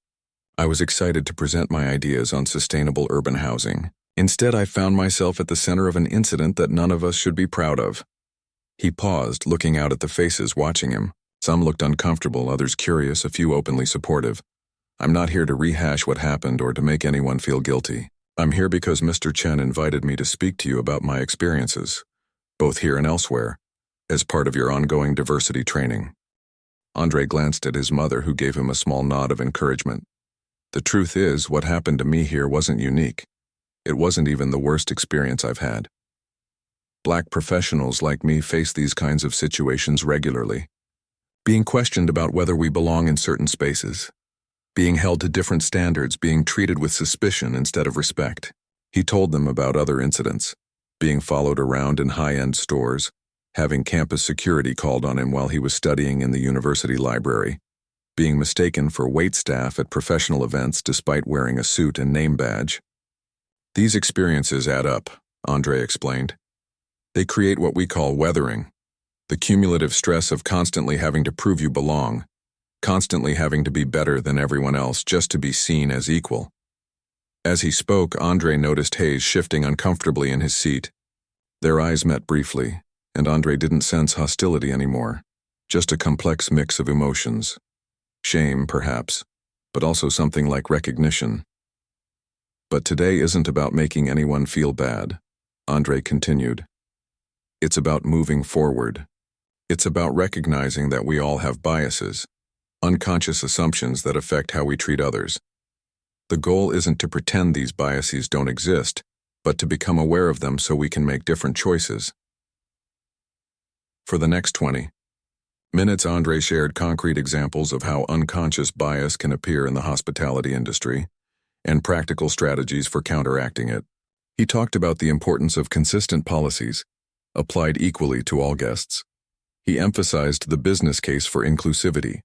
I was excited to present my ideas on sustainable urban housing. Instead, I found myself at the center of an incident that none of us should be proud of. He paused, looking out at the faces watching him. Some looked uncomfortable, others curious, a few openly supportive. "I'm not here to rehash what happened or to make anyone feel guilty. I'm here because Mr. Chen invited me to speak to you about my experiences, both here and elsewhere, as part of your ongoing diversity training." Andre glanced at his mother, who gave him a small nod of encouragement. "The truth is, what happened to me here wasn't unique. It wasn't even the worst experience I've had. Black professionals like me face these kinds of situations regularly. Being questioned about whether we belong in certain spaces. Being held to different standards, being treated with suspicion instead of respect." He told them about other incidents: being followed around in high-end stores, having campus security called on him while he was studying in the university library, being mistaken for waitstaff at professional events despite wearing a suit and name badge. "These experiences add up," Andre explained. "They create what we call weathering, the cumulative stress of constantly having to prove you belong, constantly having to be better than everyone else just to be seen as equal." As he spoke, Andre noticed Hayes shifting uncomfortably in his seat. Their eyes met briefly, and Andre didn't sense hostility anymore, just a complex mix of emotions. Shame, perhaps. but also something like recognition. But today isn't about making anyone feel bad, Andre continued. It's about moving forward. It's about recognizing that we all have biases, unconscious assumptions that affect how we treat others. The goal isn't to pretend these biases don't exist, but to become aware of them so we can make different choices. For the next 20 minutes, Andre shared concrete examples of how unconscious bias can appear in the hospitality industry and practical strategies for counteracting it. He talked about the importance of consistent policies, applied equally to all guests. He emphasized the business case for inclusivity,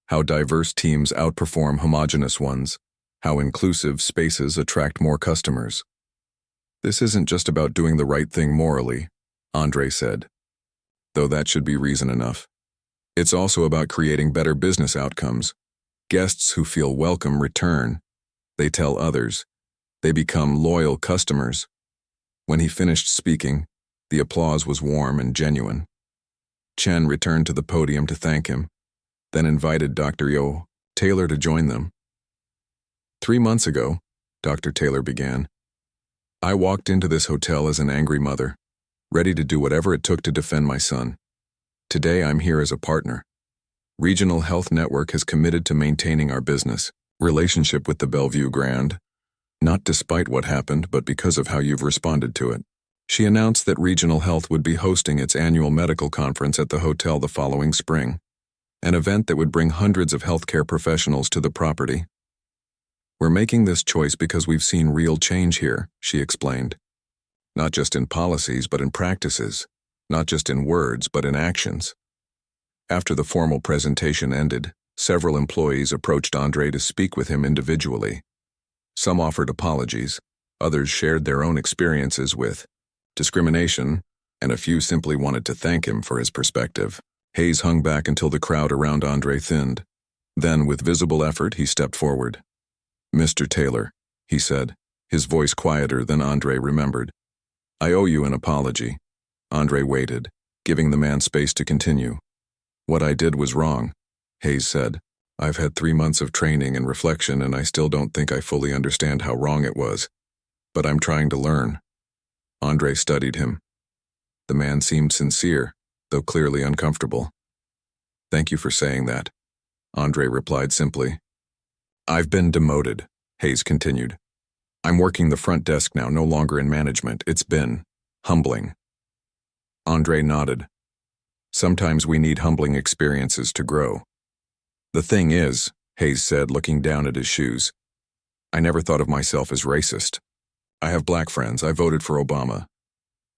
how diverse teams outperform homogeneous ones, how inclusive spaces attract more customers. This isn't just about doing the right thing morally, Andre said, though that should be reason enough. It's also about creating better business outcomes. Guests who feel welcome return. They tell others. They become loyal customers. When he finished speaking, the applause was warm and genuine. Chen returned to the podium to thank him, then invited Dr. Yo Taylor to join them. 3 months ago, Dr. Taylor began, I walked into this hotel as an angry mother, ready to do whatever it took to defend my son. Today I'm here as a partner. Regional Health Network has committed to maintaining our business relationship with the Bellevue Grand, not despite what happened, but because of how you've responded to it. She announced that Regional Health would be hosting its annual medical conference at the hotel the following spring, an event that would bring hundreds of healthcare professionals to the property. We're making this choice because we've seen real change here, she explained. Not just in policies, but in practices. Not just in words, but in actions. After the formal presentation ended, several employees approached Andre to speak with him individually. Some offered apologies, others shared their own experiences with discrimination, and a few simply wanted to thank him for his perspective. Hayes hung back until the crowd around Andre thinned. Then, with visible effort, he stepped forward. Mr. Taylor, he said, his voice quieter than Andre remembered. I owe you an apology. Andre waited, giving the man space to continue. What I did was wrong, Hayes said. I've had 3 months of training and reflection, and I still don't think I fully understand how wrong it was. But I'm trying to learn. Andre studied him. The man seemed sincere, though clearly uncomfortable. Thank you for saying that, Andre replied simply. I've been demoted, Hayes continued. I'm working the front desk now, no longer in management. It's been humbling. Andre nodded. Sometimes we need humbling experiences to grow. The thing is, Hayes said, looking down at his shoes, I never thought of myself as racist. I have black friends. I voted for Obama.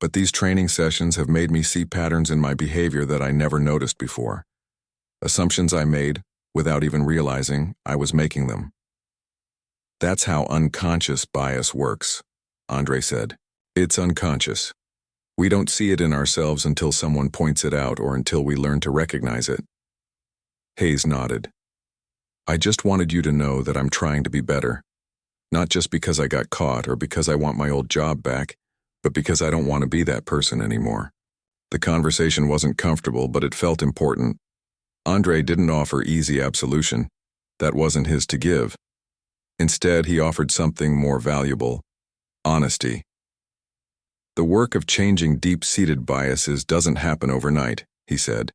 But these training sessions have made me see patterns in my behavior that I never noticed before. Assumptions I made, without even realizing I was making them. That's how unconscious bias works, Andre said. It's unconscious. We don't see it in ourselves until someone points it out or until we learn to recognize it. Hayes nodded. I just wanted you to know that I'm trying to be better. Not just because I got caught or because I want my old job back, but because I don't want to be that person anymore. The conversation wasn't comfortable, but it felt important. Andre didn't offer easy absolution. That wasn't his to give. Instead, he offered something more valuable: honesty. The work of changing deep-seated biases doesn't happen overnight, he said.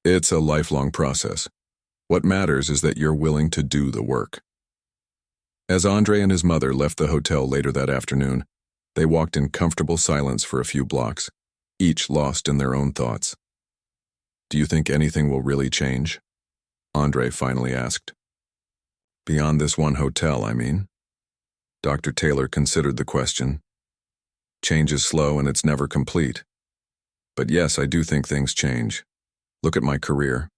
It's a lifelong process. What matters is that you're willing to do the work. As Andre and his mother left the hotel later that afternoon, they walked in comfortable silence for a few blocks, each lost in their own thoughts. Do you think anything will really change? Andre finally asked. Beyond this one hotel, I mean. Dr. Taylor considered the question. Change is slow and it's never complete. But yes, I do think things change. Look at my career.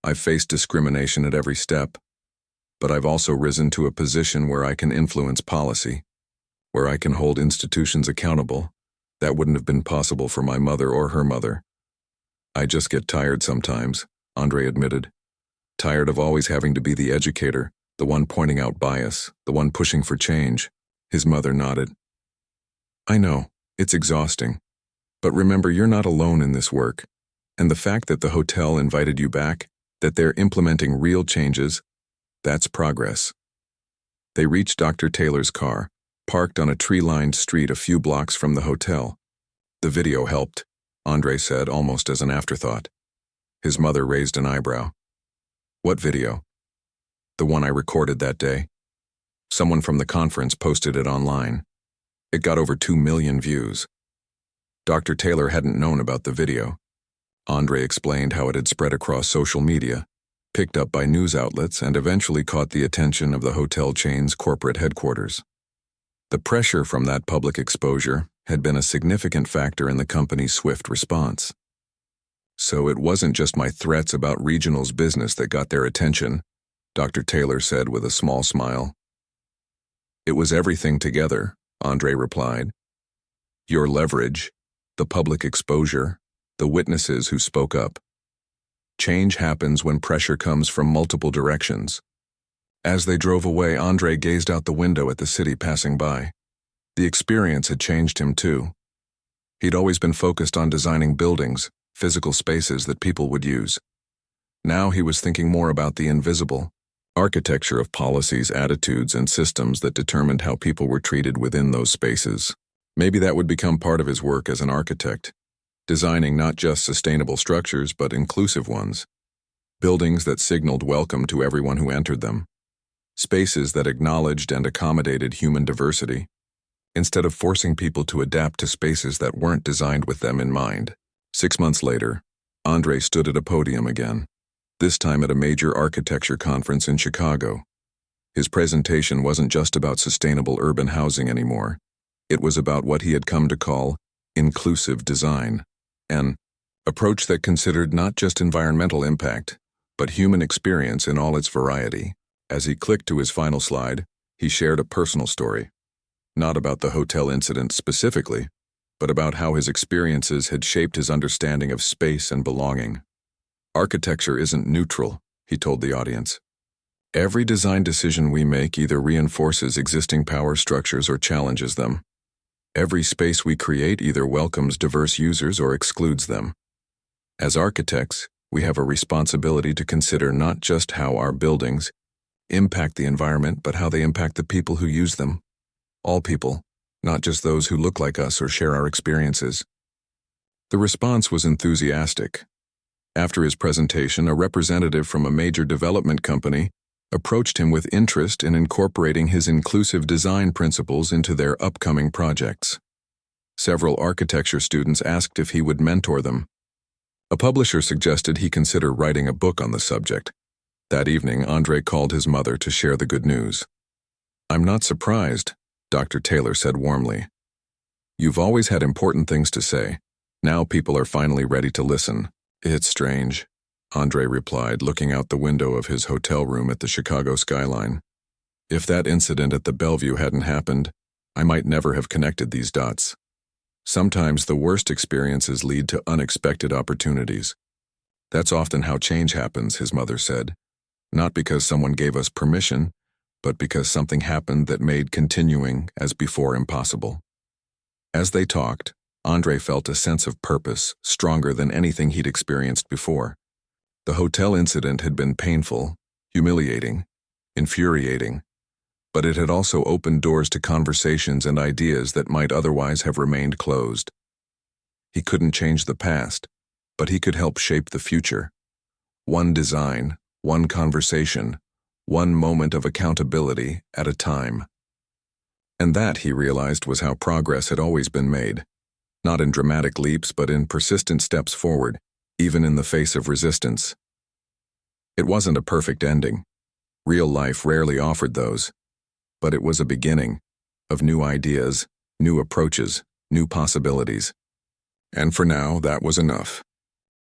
I've faced discrimination at every step, but I've also risen to a position where I can influence policy, where I can hold institutions accountable. That wouldn't have been possible for my mother or her mother. I just get tired sometimes, Andre admitted. Tired of always having to be the educator, the one pointing out bias, the one pushing for change. His mother nodded. I know, it's exhausting. But remember, you're not alone in this work. And the fact that the hotel invited you back, that they're implementing real changes, That's progress. They reached Dr. Taylor's car, parked on a tree-lined street a few blocks from the hotel. The video helped, Andre said almost as an afterthought. His mother raised an eyebrow. What video? The one I recorded that day. Someone from the conference posted it online. It got over 2 million views. Dr. Taylor hadn't known about the video. Andre explained how it had spread across social media, picked up by news outlets, and eventually caught the attention of the hotel chain's corporate headquarters. The pressure from that public exposure had been a significant factor in the company's swift response. So it wasn't just my threats about Regional's business that got their attention, Dr. Taylor said with a small smile. It was everything together, Andre replied. Your leverage, the public exposure, the witnesses who spoke up. Change happens when pressure comes from multiple directions. As they drove away, Andre gazed out the window at the city passing by. The experience had changed him too. He'd always been focused on designing buildings, physical spaces that people would use. Now he was thinking more about the invisible, architecture of policies, attitudes, and systems that determined how people were treated within those spaces. Maybe that would become part of his work as an architect, designing not just sustainable structures but inclusive ones. Buildings that signaled welcome to everyone who entered them. Spaces that acknowledged and accommodated human diversity, instead of forcing people to adapt to spaces that weren't designed with them in mind. 6 months later, Andre stood at a podium again, this time at a major architecture conference in Chicago. His presentation wasn't just about sustainable urban housing anymore. It was about what he had come to call inclusive design, an approach that considered not just environmental impact, but human experience in all its variety. As he clicked to his final slide, he shared a personal story, not about the hotel incident specifically, but about how his experiences had shaped his understanding of space and belonging. Architecture isn't neutral, he told the audience. Every design decision we make either reinforces existing power structures or challenges them. Every space we create either welcomes diverse users or excludes them. As architects, we have a responsibility to consider not just how our buildings impact the environment, but how they impact the people who use them. All people, not just those who look like us or share our experiences. The response was enthusiastic. After his presentation, a representative from a major development company approached him with interest in incorporating his inclusive design principles into their upcoming projects. Several architecture students asked if he would mentor them. A publisher suggested he consider writing a book on the subject. That evening, Andre called his mother to share the good news. I'm not surprised, Dr. Taylor said warmly. You've always had important things to say. Now people are finally ready to listen. It's strange, Andre replied, looking out the window of his hotel room at the Chicago skyline. If that incident at the Bellevue hadn't happened, I might never have connected these dots. Sometimes the worst experiences lead to unexpected opportunities. That's often how change happens, his mother said. Not because someone gave us permission, but because something happened that made continuing as before impossible. As they talked, Andre felt a sense of purpose stronger than anything he'd experienced before. The hotel incident had been painful, humiliating, infuriating, but it had also opened doors to conversations and ideas that might otherwise have remained closed. He couldn't change the past, but he could help shape the future. One design, one conversation, one moment of accountability at a time. And that, he realized, was how progress had always been made. Not in dramatic leaps, but in persistent steps forward, even in the face of resistance. It wasn't a perfect ending. Real life rarely offered those. But it was a beginning of new ideas, new approaches, new possibilities. And for now, that was enough.